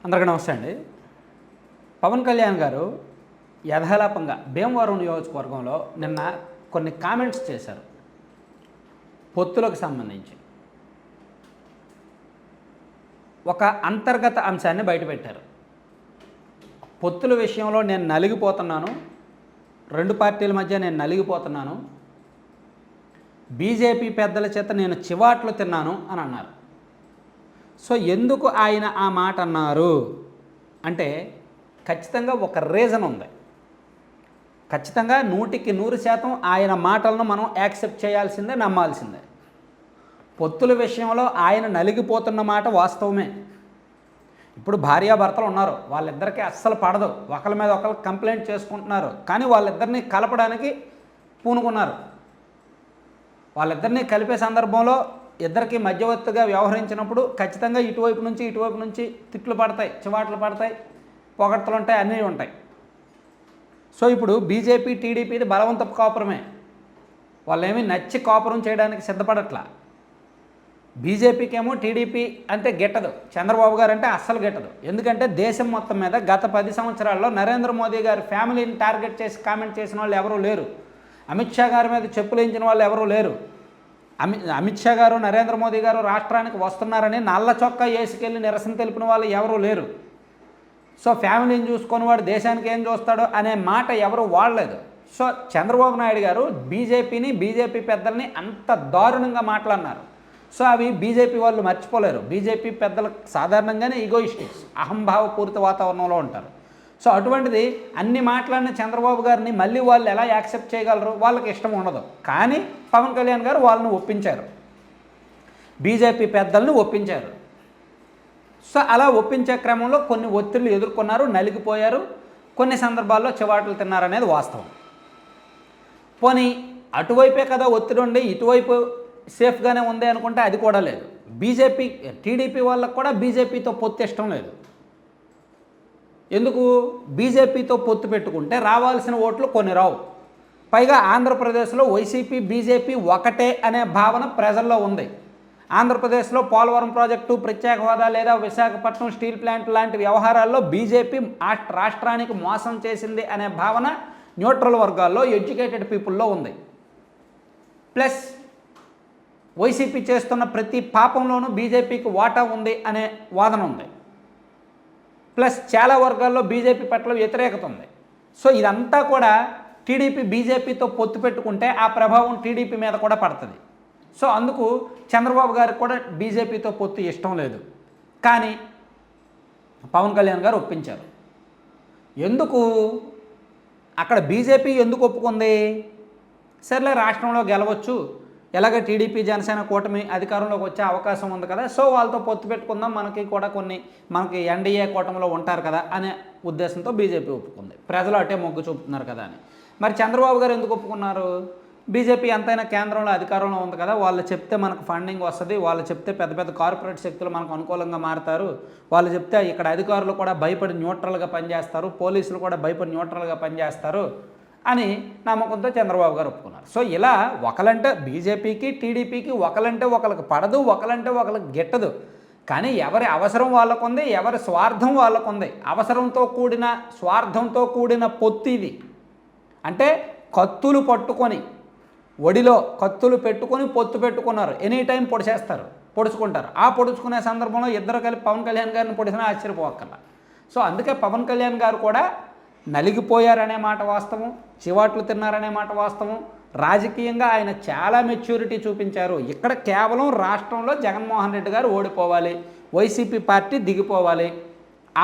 అందరికీ నమస్తే అండి. పవన్ కళ్యాణ్ గారు యథాలాపంగా భీమవరం నియోజకవర్గంలో నిన్న కొన్ని కామెంట్స్ చేశారు పొత్తులకు సంబంధించి. ఒక అంతర్గత అంశాన్ని బయటపెట్టారు. పొత్తుల విషయంలో నేను నలిగిపోతున్నాను, రెండు పార్టీల మధ్య నేను నలిగిపోతున్నాను, బీజేపీ పెద్దల చేత నేను చివాట్లు తిన్నాను అని అన్నారు. సో ఎందుకు ఆయన ఆ మాట అన్నారు అంటే ఖచ్చితంగా ఒక రీజన్ ఉంది. ఖచ్చితంగా 100% ఆయన మాటలను మనం యాక్సెప్ట్ చేయాల్సిందే, నమ్మాల్సిందే. పొత్తుల విషయంలో ఆయన నలిగిపోతున్న మాట వాస్తవమే. ఇప్పుడు భార్యాభర్తలు ఉన్నారు, వాళ్ళిద్దరికీ అస్సలు పడదు, ఒకరి మీద ఒకరు కంప్లైంట్ చేసుకుంటున్నారు, కానీ వాళ్ళిద్దరినీ కలపడానికి పూనుకున్నారు. వాళ్ళిద్దరినీ కలిపే సందర్భంలో ఇద్దరికి మధ్యవర్తిగా వ్యవహరించినప్పుడు ఖచ్చితంగా ఇటువైపు నుంచి తిట్లు పడతాయి, చివాట్లు పడతాయి, పొగడ్తలు ఉంటాయి, అన్నీ ఉంటాయి. సో ఇప్పుడు బీజేపీ టీడీపీది బలవంతపు కాపురమే. వాళ్ళేమీ నచ్చి కాపురం చేయడానికి సిద్ధపడట్లా. బీజేపీకి ఏమో టీడీపీ అంటే గిట్టదు, చంద్రబాబు గారు అంటే అస్సలు గిట్టదు. ఎందుకంటే దేశం మొత్తం మీద గత 10 సంవత్సరాల్లో నరేంద్ర మోదీ గారి ఫ్యామిలీని టార్గెట్ చేసి కామెంట్ చేసిన వాళ్ళు ఎవరూ లేరు. అమిత్ షా గారి మీద చెప్పులేయించిన వాళ్ళు ఎవరూ లేరు. అమిత్ షా గారు, నరేంద్ర మోదీ గారు రాష్ట్రానికి వస్తున్నారని నల్ల చొక్కా వేసుకెళ్ళి నిరసన తెలిపిన వాళ్ళు ఎవరూ లేరు. సో ఫ్యామిలీని చూసుకొని వాడు దేశానికి ఏం చూస్తాడో అనే మాట ఎవరు వాడలేదు. సో చంద్రబాబు నాయుడు గారు బీజేపీ పెద్దల్ని అంత దారుణంగా మాట్లాడినారు. సో అవి బీజేపీ వాళ్ళు మర్చిపోలేరు. బీజేపీ పెద్దలకు సాధారణంగానే ఈగోయిస్టిక్స్, అహంభావపూరిత వాతావరణంలో ఉంటారు. సో అటువంటిది అన్ని మాట్లాడిన చంద్రబాబు గారిని మళ్ళీ వాళ్ళు ఎలా యాక్సెప్ట్ చేయగలరు? వాళ్ళకి ఇష్టం ఉండదు. కానీ పవన్ కళ్యాణ్ గారు వాళ్ళని ఒప్పించారు, బీజేపీ పెద్దలను ఒప్పించారు. సో అలా ఒప్పించే క్రమంలో కొన్ని ఒత్తిళ్లు ఎదుర్కొన్నారు, నలిగిపోయారు, కొన్ని సందర్భాల్లో చివాట్లు తిన్నారనేది వాస్తవం. పోనీ అటువైపే కదా ఒత్తిడి ఉండి ఇటువైపు సేఫ్గానే ఉంది అనుకుంటే అది కూడా లేదు. టీడీపీ వాళ్ళకు కూడా బీజేపీతో పొత్తు ఇష్టం లేదు. ఎందుకు? బీజేపీతో పొత్తు పెట్టుకుంటే రావాల్సిన ఓట్లు కొన్ని రావు. పైగా ఆంధ్రప్రదేశ్లో వైసీపీ బీజేపీ ఒకటే అనే భావన ప్రజల్లో ఉంది. ఆంధ్రప్రదేశ్లో పోలవరం ప్రాజెక్టు, ప్రత్యేక హోదా లేదా విశాఖపట్నం స్టీల్ ప్లాంట్ లాంటి వ్యవహారాల్లో బీజేపీ రాష్ట్రానికి మోసం చేసింది అనే భావన న్యూట్రల్ వర్గాల్లో, ఎడ్యుకేటెడ్ పీపుల్లో ఉంది. ప్లస్ వైసీపీ చేస్తున్న ప్రతి పాపంలోనూ బీజేపీకి వాటా ఉంది అనే వాదన ఉంది. ప్లస్ చాలా వర్గాల్లో బీజేపీ పట్ల వ్యతిరేకత ఉంది. సో ఇదంతా కూడా టీడీపీ బీజేపీతో పొత్తు పెట్టుకుంటే ఆ ప్రభావం టీడీపీ మీద కూడా పడుతుంది. సో అందుకు చంద్రబాబు గారికి కూడా బీజేపీతో పొత్తు ఇష్టం లేదు. కానీ పవన్ కళ్యాణ్ గారు ఒప్పించారు. ఎందుకు? అక్కడ బీజేపీ ఎందుకు ఒప్పుకుంది? సర్లే రాష్ట్రంలో గెలవచ్చు, ఎలాగ టీడీపీ జనసేన కూటమి అధికారంలోకి వచ్చే అవకాశం ఉంది కదా, సో వాళ్ళతో పొత్తు పెట్టుకుందాం, మనకి ఎన్డీఏ కూటమిలో ఉంటారు కదా అనే ఉద్దేశంతో బీజేపీ ఒప్పుకుంది. ప్రజలు అటే మొగ్గు చూపుతున్నారు కదా అని. మరి చంద్రబాబు గారు ఎందుకు ఒప్పుకున్నారు? బీజేపీ ఎంతైనా కేంద్రంలో అధికారంలో ఉంది కదా, వాళ్ళు చెప్తే మనకు ఫండింగ్ వస్తుంది, వాళ్ళు చెప్తే పెద్ద పెద్ద కార్పొరేట్ శక్తులు మనకు అనుకూలంగా మారుతారు, వాళ్ళు చెప్తే ఇక్కడ అధికారులు కూడా భయపడి న్యూట్రల్గా పనిచేస్తారు, పోలీసులు కూడా భయపడి న్యూట్రల్గా పనిచేస్తారు అని నమ్మకంతో చంద్రబాబు గారు ఒప్పుకున్నారు. సో ఇలా ఒకలంటే బీజేపీకి టీడీపీకి ఒకలంటే ఒకరికి పడదు, ఒకలంటే ఒకరికి గిట్టదు. కానీ ఎవరి అవసరం వాళ్ళకుంది, ఎవరి స్వార్థం వాళ్ళకుంది. స్వార్థంతో కూడిన పొత్తు ఇది. అంటే కత్తులు పట్టుకొని, ఒడిలో కత్తులు పెట్టుకొని పొత్తు పెట్టుకున్నారు. ఎనీ టైం పొడుచుకుంటారు. ఆ పొడుచుకునే సందర్భంలో ఇద్దరు కలిపి పవన్ కళ్యాణ్ గారిని పొడిచినా ఆశ్చర్యపోక్కర్లా. సో అందుకే పవన్ కళ్యాణ్ గారు కూడా నలిగిపోయారనే మాట వాస్తవం, చివాట్లు తిన్నారనే మాట వాస్తవం. రాజకీయంగా ఆయన చాలా మెచ్యూరిటీ చూపించారు. ఇక్కడ కేవలం రాష్ట్రంలో జగన్మోహన్ రెడ్డి గారు ఓడిపోవాలి, వైసీపీ పార్టీ దిగిపోవాలి,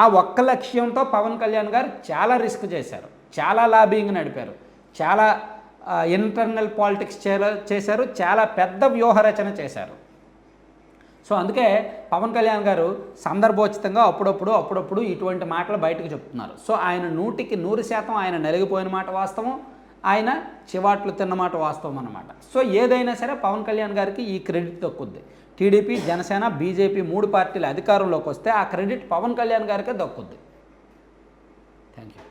ఆ ఒక్క లక్ష్యంతో పవన్ కళ్యాణ్ గారు చాలా రిస్క్ చేశారు, చాలా లాబింగ్ నడిపారు, చాలా ఇంటర్నల్ పాలిటిక్స్ చేశారు, చాలా పెద్ద వ్యూహరచన చేశారు. సో అందుకే పవన్ కళ్యాణ్ గారు సందర్భోచితంగా అప్పుడప్పుడు ఇటువంటి మాటలు బయటకు చెప్తున్నారు. సో ఆయన 100% ఆయన నలిగిపోయిన మాట వాస్తవం, ఆయన చివాట్లు తిన్న మాట వాస్తవం అన్నమాట. సో ఏదైనా సరే పవన్ కళ్యాణ్ గారికి ఈ క్రెడిట్ దక్కుద్ది. టీడీపీ, జనసేన, బీజేపీ 3 పార్టీలు అధికారంలోకి వస్తే ఆ క్రెడిట్ పవన్ కళ్యాణ్ గారికే దక్కుద్ది. Thank you.